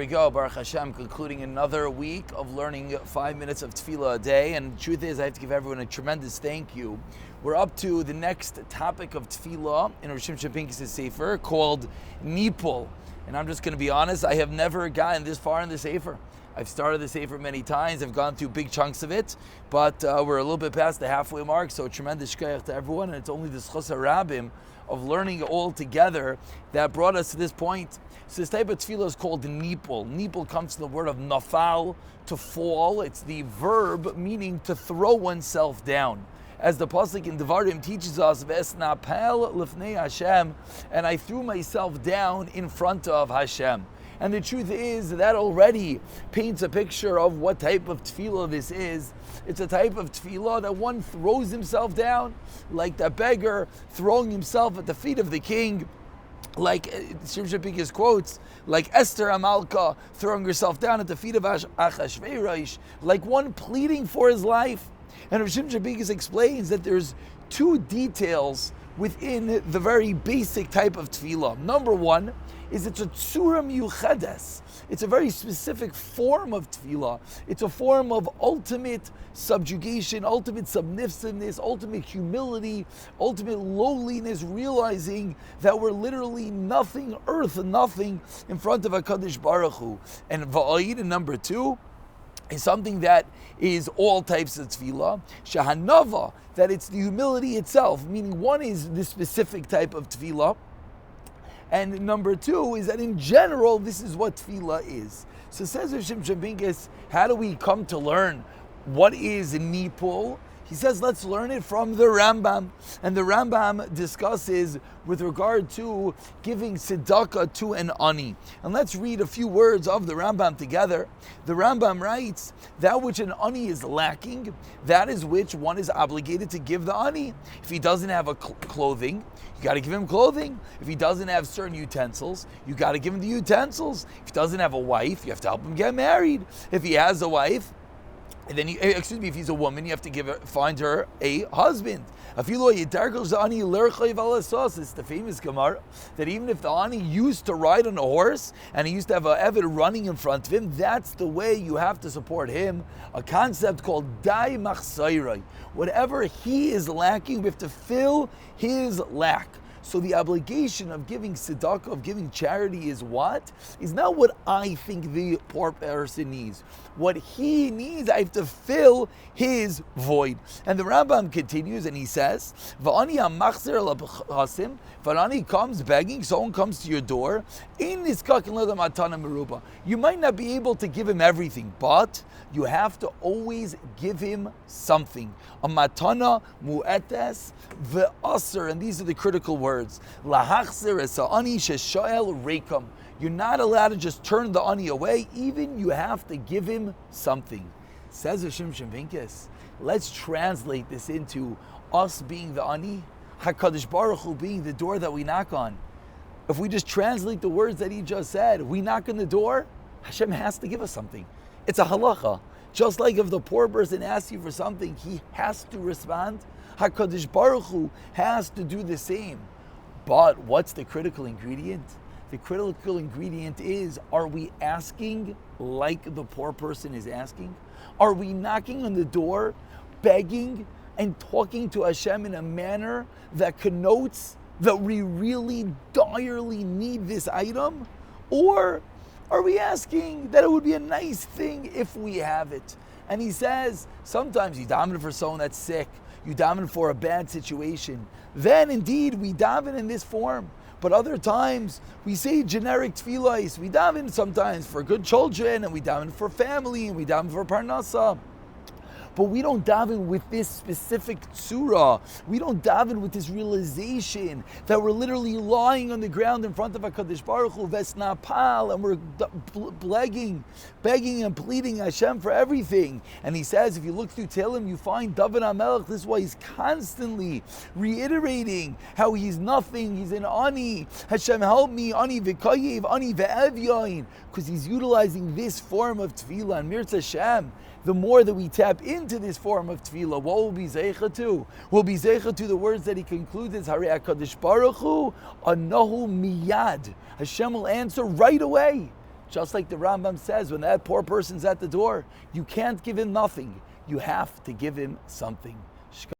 Here we go, Baruch Hashem, concluding another week of learning 5 minutes of Tefillah a day. And the truth is, I have to give everyone a tremendous thank you. We're up to the next topic of Tefillah in Rosh Pincus' Sefer called Nipul. And I'm just going to be honest, I have never gotten this far in the Sefer. I've started the Sefer many times, I've gone through big chunks of it, but we're a little bit past the halfway mark, so tremendous shkayach to everyone, and it's only the Schos HaRabim of learning all together that brought us to this point. So this type of tefillah is called nipul. Nipul comes from the word of nafal, to fall. It's the verb meaning to throw oneself down. As the pasuk in Devarim teaches us, V'esnapel lifnei Hashem, and I threw myself down in front of Hashem. And the truth is that already paints a picture of what type of tefillah this is. It's a type of tefillah that one throws himself down, like the beggar throwing himself at the feet of the king, like Shearim Pincus quotes, like Esther Amalka throwing herself down at the feet of Achashverosh, like one pleading for his life. And Shearim Pincus explains that there's two details within the very basic type of tefillah. Number one is it's a tzura miyuchedes. It's a very specific form of tefillah. It's a form of ultimate subjugation, ultimate submissiveness, ultimate humility, ultimate lowliness, realizing that we're literally nothing, earth nothing, in front of HaKadosh Baruch Hu. And va'ayid, number two, is something that is all types of tefillah. Shahanava, that it's the humility itself, meaning one is the specific type of tefillah, and number two is that in general, this is what tefillah is. So says Shearim Pincus, how do we come to learn what is nipul? He says, let's learn it from the Rambam. And the Rambam discusses with regard to giving tzedakah to an ani. And let's read a few words of the Rambam together. The Rambam writes, that which an ani is lacking, that is which one is obligated to give the ani. If he doesn't have a clothing, you got to give him clothing. If he doesn't have certain utensils, you got to give him the utensils. If he doesn't have a wife, you have to help him get married. If he has a wife, and then, if he's a woman, you have to find her a husband. It's the famous Gemara that even if the ani used to ride on a horse and he used to have an Eved running in front of him, that's the way you have to support him. A concept called dai machsairai. Whatever he is lacking, we have to fill his lack. So the obligation of giving tzedakah, of giving charity is what? Is not what I think the poor person needs. What he needs, I have to fill his void. And the Rambam continues and he says, if an ani comes begging, someone comes to your door, you might not be able to give him everything, but you have to always give him something. A matana mu'etes ve'aser, and these are the critical words. Lahachzer es ha'ani sheshoel reikam. You're not allowed to just turn the ani away, even you have to give him something. Says Shearim Pincus, let's translate this into us being the ani, HaKadosh Baruch Hu being the door that we knock on. If we just translate the words that he just said, we knock on the door, Hashem has to give us something. It's a halacha. Just like if the poor person asks you for something, he has to respond. HaKadosh Baruch Hu has to do the same. But what's the critical ingredient? The critical ingredient is, are we asking like the poor person is asking? Are we knocking on the door, begging and talking to Hashem in a manner that connotes that we really direly need this item? Or are we asking that it would be a nice thing if we have it? And he says, sometimes you daven for someone that's sick, you daven for a bad situation. Then indeed we daven in this form. But other times we say generic tefillahs. We daven sometimes for good children, and we daven for family, and we daven for parnasa. But we don't daven with this specific tzura. We don't daven with this realization that we're literally lying on the ground in front of HaKadosh Baruch Hu, Vesnapal, and we're begging and pleading Hashem for everything. And he says, if you look through Tehillim, you find David HaMelech, this is why he's constantly reiterating how he's nothing, he's an ani. Hashem, help me, ani v'kayev, ani ve'evyayin. Because he's utilizing this form of tefillah. And Mirz Hashem, the more that we tap into this form of tefillah, what will be zeicha to? We'll be zeicha to the words that he concludes as Harei HaKadosh Baruch Hu, anahu miyad. Hashem will answer right away. Just like the Rambam says, when that poor person's at the door, you can't give him nothing. You have to give him something.